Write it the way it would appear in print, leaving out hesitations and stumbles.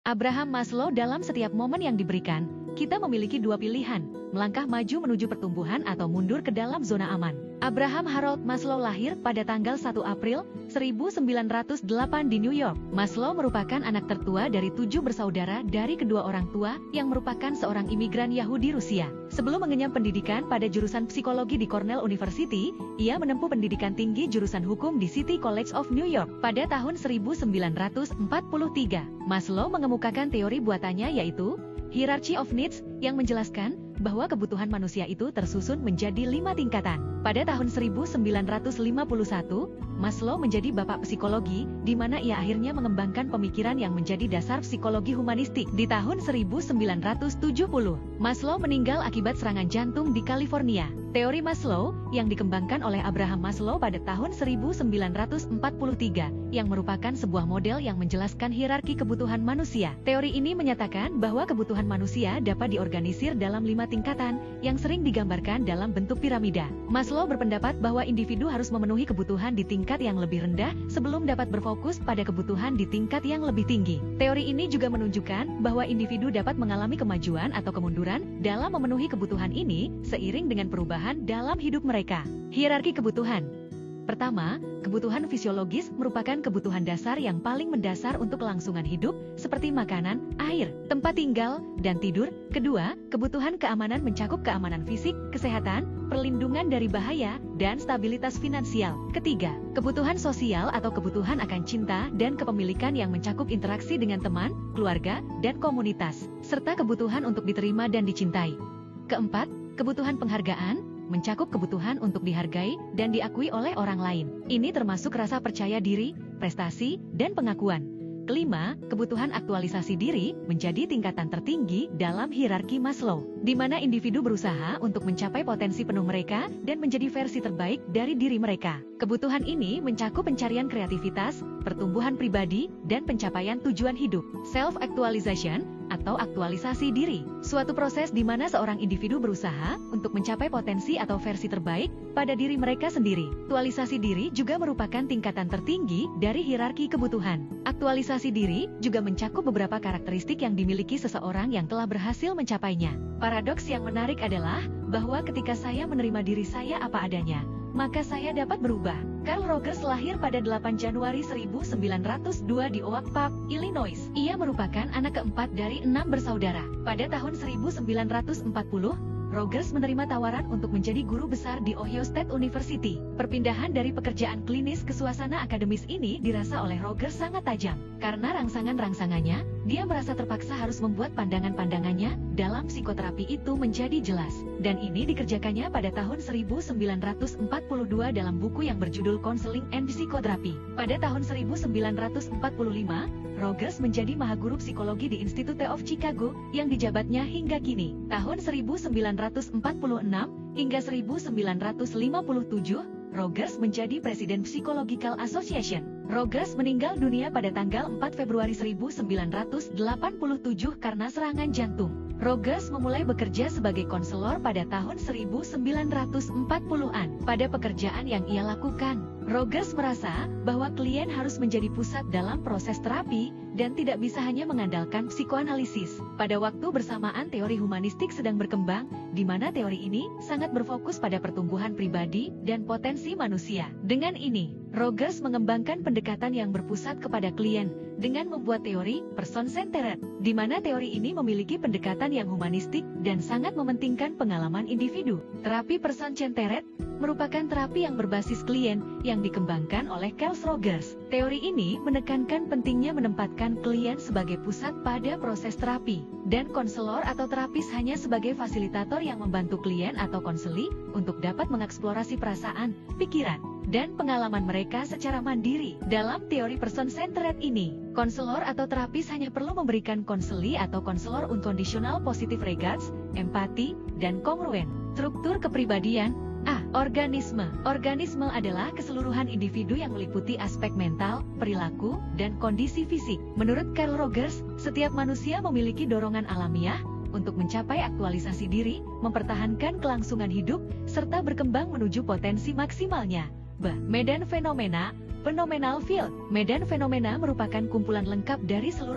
Abraham Maslow, dalam setiap momen yang diberikan, kita memiliki dua pilihan, melangkah maju menuju pertumbuhan atau mundur ke dalam zona aman. Abraham Harold Maslow lahir pada tanggal 1 April 1908 di New York. Maslow merupakan anak tertua dari 7 bersaudara dari kedua orang tua yang merupakan seorang imigran Yahudi Rusia. Sebelum mengenyam pendidikan pada jurusan psikologi di Cornell University, ia menempuh pendidikan tinggi jurusan hukum di City College of New York pada tahun 1943. Maslow mengemukakan teori buatannya yaitu Hierarchy of Needs yang menjelaskan bahwa kebutuhan manusia itu tersusun menjadi 5 tingkatan. Pada tahun 1951, Maslow menjadi bapak psikologi, di mana ia akhirnya mengembangkan pemikiran yang menjadi dasar psikologi humanistik. Di tahun 1970, Maslow meninggal akibat serangan jantung di California. Teori Maslow yang dikembangkan oleh Abraham Maslow pada tahun 1943, yang merupakan sebuah model yang menjelaskan hierarki kebutuhan manusia. Teori ini menyatakan bahwa kebutuhan manusia dapat diorganisir dalam 5 tingkatan yang sering digambarkan dalam bentuk piramida. Maslow berpendapat bahwa individu harus memenuhi kebutuhan di tingkat yang lebih rendah sebelum dapat berfokus pada kebutuhan di tingkat yang lebih tinggi. Teori ini juga menunjukkan bahwa individu dapat mengalami kemajuan atau kemunduran dalam memenuhi kebutuhan ini seiring dengan perubahan dalam hidup mereka. Hierarki kebutuhan. Pertama, kebutuhan fisiologis merupakan kebutuhan dasar yang paling mendasar untuk kelangsungan hidup, seperti makanan, air, tempat tinggal, dan tidur. Kedua, kebutuhan keamanan mencakup keamanan fisik, kesehatan, perlindungan dari bahaya, dan stabilitas finansial. Ketiga, kebutuhan sosial atau kebutuhan akan cinta dan kepemilikan yang mencakup interaksi dengan teman, keluarga, dan komunitas, serta kebutuhan untuk diterima dan dicintai. Keempat, kebutuhan penghargaan mencakup kebutuhan untuk dihargai dan diakui oleh orang lain. Ini termasuk rasa percaya diri, prestasi, dan pengakuan. Kelima, kebutuhan aktualisasi diri menjadi tingkatan tertinggi dalam hierarki Maslow, di mana individu berusaha untuk mencapai potensi penuh mereka dan menjadi versi terbaik dari diri mereka. Kebutuhan ini mencakup pencarian kreativitas, pertumbuhan pribadi, dan pencapaian tujuan hidup. Self-actualization atau aktualisasi diri, suatu proses di mana seorang individu berusaha untuk mencapai potensi atau versi terbaik pada diri mereka sendiri. Aktualisasi diri juga merupakan tingkatan tertinggi dari hierarki kebutuhan. Aktualisasi diri juga mencakup beberapa karakteristik yang dimiliki seseorang yang telah berhasil mencapainya. Paradoks yang menarik adalah bahwa ketika saya menerima diri saya apa adanya, maka saya dapat berubah. Carl Rogers lahir pada 8 Januari 1902 di Oak Park, Illinois. Ia merupakan anak keempat dari 6 bersaudara. Pada tahun 1940, Rogers menerima tawaran untuk menjadi guru besar di Ohio State University. Perpindahan dari pekerjaan klinis ke suasana akademis ini dirasa oleh Rogers sangat tajam. Karena rangsangan-rangsangannya, dia merasa terpaksa harus membuat pandangan-pandangannya dalam psikoterapi itu menjadi jelas. Dan ini dikerjakannya pada tahun 1942 dalam buku yang berjudul Counseling and Psychotherapy. Pada tahun 1945, Rogers menjadi mahaguru psikologi di Institute of Chicago yang dijabatnya hingga kini. Tahun 1946 hingga 1957, Rogers menjadi Presiden Psychological Association. Rogers meninggal dunia pada tanggal 4 Februari 1987 karena serangan jantung. Rogers memulai bekerja sebagai konselor pada tahun 1940-an. Pada pekerjaan yang ia lakukan, Rogers merasa bahwa klien harus menjadi pusat dalam proses terapi dan tidak bisa hanya mengandalkan psikoanalisis. Pada waktu bersamaan teori humanistik sedang berkembang, di mana teori ini sangat berfokus pada pertumbuhan pribadi dan potensi manusia. Dengan ini, Rogers mengembangkan pendekatan yang berpusat kepada klien dengan membuat teori person-centered, di mana teori ini memiliki pendekatan yang humanistik dan sangat mementingkan pengalaman individu. Terapi person-centered merupakan terapi yang berbasis klien yang dikembangkan oleh Carl Rogers. Teori ini menekankan pentingnya menempatkan klien sebagai pusat pada proses terapi, dan konselor atau terapis hanya sebagai fasilitator yang membantu klien atau konseli untuk dapat mengeksplorasi perasaan, pikiran, dan pengalaman mereka secara mandiri. Dalam teori person-centered ini, konselor atau terapis hanya perlu memberikan konseli atau konselor unconditional positive regards, empati, dan kongruen. Struktur kepribadian. Organisme. Organisme adalah keseluruhan individu yang meliputi aspek mental, perilaku, dan kondisi fisik. Menurut Carl Rogers, setiap manusia memiliki dorongan alamiah untuk mencapai aktualisasi diri, mempertahankan kelangsungan hidup, serta berkembang menuju potensi maksimalnya. Medan fenomena, phenomenal field. Medan fenomena merupakan kumpulan lengkap dari seluruh